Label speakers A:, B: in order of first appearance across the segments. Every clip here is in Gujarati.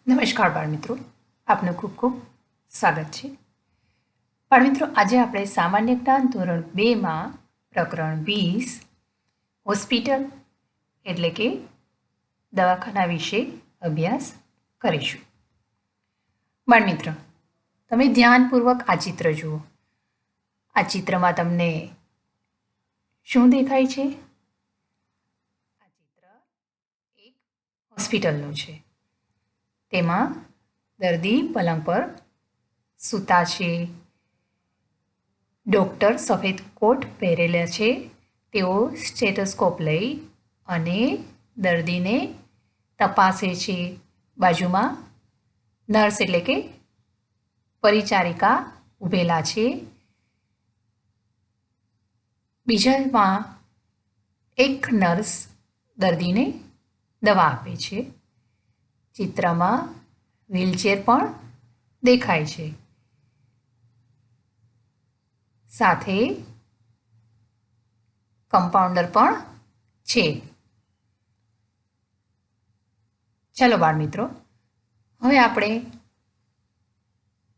A: નમસ્કાર બાળમિત્રો, આપનું ખૂબ ખૂબ સ્વાગત છે. બાળમિત્રો, આજે આપણે સામાન્ય જ્ઞાન ધોરણ 2માં પ્રકરણ 20 હોસ્પિટલ એટલે કે દવાખાના વિશે અભ્યાસ કરીશું. બાળમિત્ર, તમે ધ્યાનપૂર્વક આ ચિત્ર જુઓ. આ ચિત્રમાં તમને શું દેખાય છે? આ ચિત્ર એક હોસ્પિટલનું છે. તેમાં દર્દી પલંગ પર સૂતા છે. ડૉક્ટર સફેદ કોટ પહેરેલા છે. તેઓ સ્ટેથોસ્કોપ લઈ અને દર્દીને તપાસે છે. બાજુમાં નર્સ એટલે કે પરિચારિકા ઊભેલા છે. બીજામાં એક નર્સ દર્દીને દવા આપે છે. ચિત્રમાં વ્હીલચેર પણ દેખાય છે. સાથે કમ્પાઉન્ડર પણ છે. ચાલો બાળમિત્રો, હવે આપણે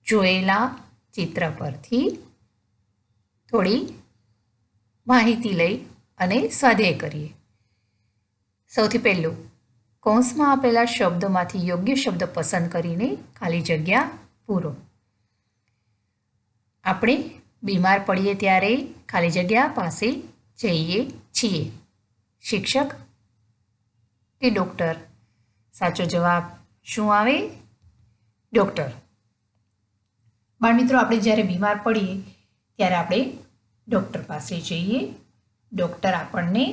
A: જોયેલા ચિત્ર પરથી થોડી માહિતી લઈ અને સ્વાધ્યાય કરીએ. સૌથી પહેલું, કૌંસમાં આપેલા શબ્દોમાંથી યોગ્ય શબ્દ પસંદ કરીને ખાલી જગ્યા પૂરો. આપણે બીમાર પડીએ ત્યારે ખાલી જગ્યા પાસે જઈએ છીએ. શિક્ષક કે ડૉક્ટર? સાચો જવાબ શું આવે? ડૉક્ટર. બાળમિત્રો, આપણે જ્યારે બીમાર પડીએ ત્યારે આપણે ડૉક્ટર પાસે જઈએ. ડૉક્ટર આપણને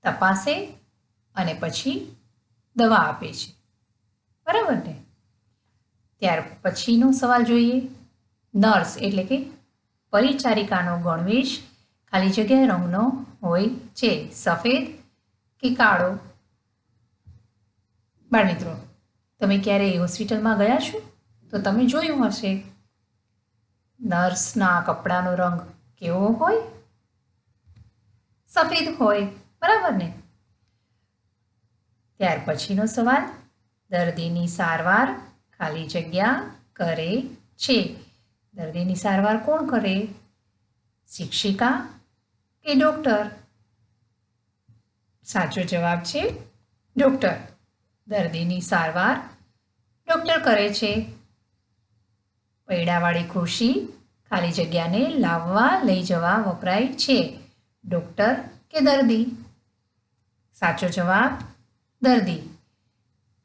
A: તપાસે અને પછી દવા આપે છે, બરાબર ને? ત્યાર પછીનો સવાલ જોઈએ. નર્સ એટલે કે પરિચારિકાનો ગણવેશ ખાલી જગ્યા રંગનો હોય છે. સફેદ કે કાળો? બાળમિત્રો, તમે ક્યારેય હોસ્પિટલમાં ગયા છો તો તમે જોયું હશે નર્સના કપડાનો રંગ કેવો હોય? સફેદ હોય, બરાબર ને? ત્યાર પછીનો સવાલ, દર્દીની સારવાર ખાલી જગ્યા કરે છે. દર્દીની સારવાર કોણ કરે? શિક્ષિકા કે ડૉક્ટર? સાચો જવાબ છે ડૉક્ટર. દર્દીની સારવાર ડૉક્ટર કરે છે. પૈડાવાળી ખુરશી ખાલી જગ્યાને લાવવા લઈ જવા વપરાય છે. ડૉક્ટર કે દર્દી? સાચો જવાબ દર્દી.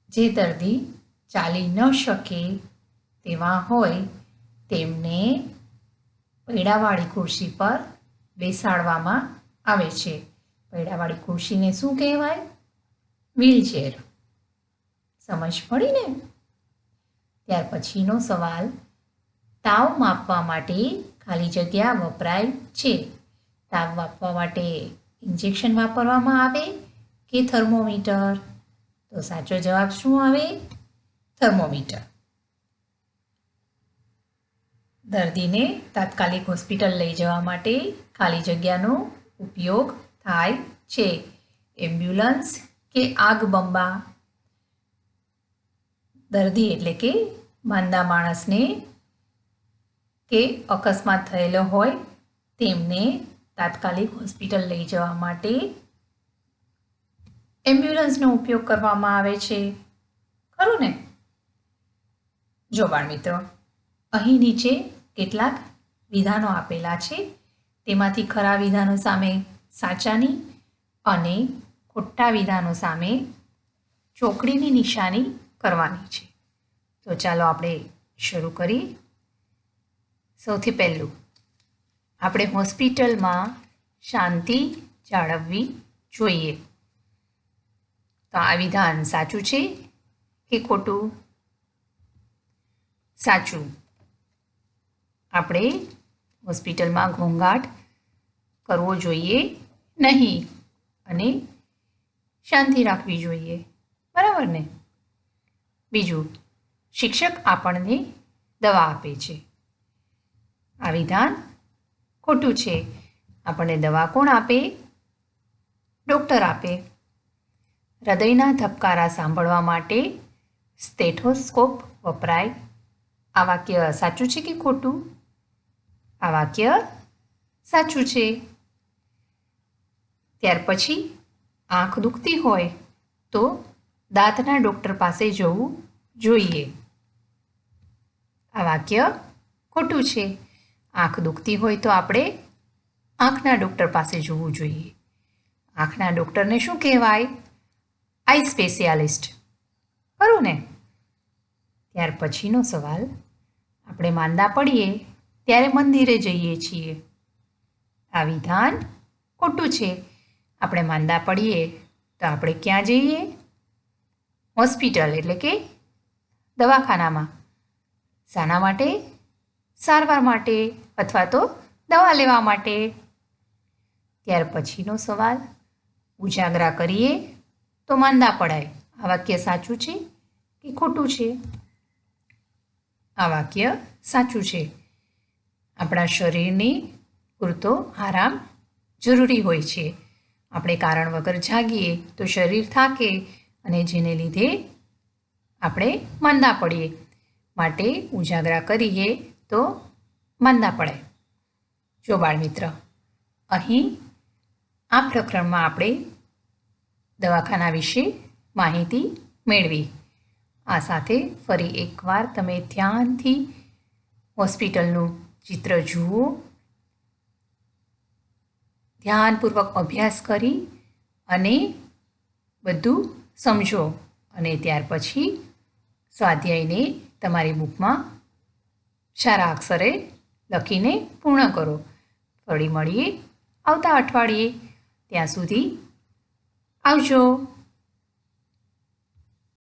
A: જે દર્દી ચાલી ન શકે તેવા હોય તેમને પૈડાવાળી ખુરશી પર બેસાડવામાં આવે છે. પૈડાવાળી ખુરશીને શું કહેવાય? વ્હીલચેર. સમજ પડી ને? ત્યાર પછીનો સવાલ, તાવ માપવા માટે ખાલી જગ્યા વપરાય છે. તાવ માપવા માટે ઇન્જેક્શન વાપરવામાં આવે કે થર્મોમીટર? તો સાચો જવાબ શું આવે? થર્મોમીટર. દર્દીને તાત્કાલિક હોસ્પિટલ લઈ જવા માટે ખાલી જગ્યાનો ઉપયોગ થાય છે. એમ્બ્યુલન્સ કે આગબંબા? દર્દી એટલે કે માંદા માણસને કે અકસ્માત થયેલો હોય તેમને તાત્કાલિક હોસ્પિટલ લઈ જવા માટે એમ્બ્યુલન્સનો ઉપયોગ કરવામાં આવે છે, ખરું ને? જો બાળમિત્રો, અહીં નીચે કેટલાક વિધાનો આપેલા છે. તેમાંથી ખરા વિધાનો સામે સાચાની અને ખોટા વિધાનો સામે ચોકડીની નિશાની કરવાની છે. તો ચાલો આપણે શરૂ કરીએ. સૌથી પહેલું, આપણે હોસ્પિટલમાં શાંતિ જાળવવી જોઈએ. તો આ વિધાન સાચું છે કે ખોટું? સાચું. આપણે હોસ્પિટલમાં ઘોંઘાટ કરવો જોઈએ નહીં અને શાંતિ રાખવી જોઈએ, બરાબર ને? બીજું, શિક્ષક આપણને દવા આપે છે. આ વિધાન ખોટું છે. આપણને દવા કોણ આપે? ડૉક્ટર આપે. હૃદયના ધબકારા સાંભળવા માટે સ્ટેથોસ્કોપ વપરાય. આ વાક્ય સાચું છે કે ખોટું? આ વાક્ય સાચું છે. ત્યાર પછી આંખ દુખતી હોય તો દાંતના ડૉક્ટર પાસે જવું જોઈએ. આ વાક્ય ખોટું છે. આંખ દુખતી હોય તો આપણે આંખના ડૉક્ટર પાસે જવું જોઈએ. આંખના ડૉક્ટરને શું કહેવાય? આઈ સ્પેશિયાલિસ્ટ. ખરું ને? ત્યાર પછીનો સવાલ, આપણે માંદા પડીએ ત્યારે મંદિરે જઈએ છીએ. આ વિધાન ખોટું છે. આપણે માંદા પડીએ તો આપણે ક્યાં જઈએ? હોસ્પિટલ એટલે કે દવાખાનામાં. શાના માટે? સારવાર માટે અથવા તો દવા લેવા માટે. ત્યાર પછીનો સવાલ, ઉજાગરા કરીએ તો માંદા પડાય. આ વાક્ય સાચું છે કે ખોટું છે? આ વાક્ય સાચું છે. આપણા શરીરને પૂરતો આરામ જરૂરી હોય છે. આપણે કારણ વગર જાગીએ તો શરીર થાકે અને જેને લીધે આપણે માંદા પડીએ. માટે ઉજાગરા કરીએ તો માંદા પડાય. જો બાળમિત્ર, અહીં આ પ્રકરણમાં આપણે દવાખાના વિશે માહિતી મેળવી. આ સાથે ફરી એકવાર તમે ધ્યાનથી હોસ્પિટલનું ચિત્ર જુઓ, ધ્યાનપૂર્વક અભ્યાસ કરી અને બધું સમજો અને ત્યાર પછી સ્વાધ્યાયને તમારી બુકમાં સારા અક્ષરે લખીને પૂર્ણ કરો. ફરી મળીએ આવતા અઠવાડિયે. ત્યાં સુધી આવજો.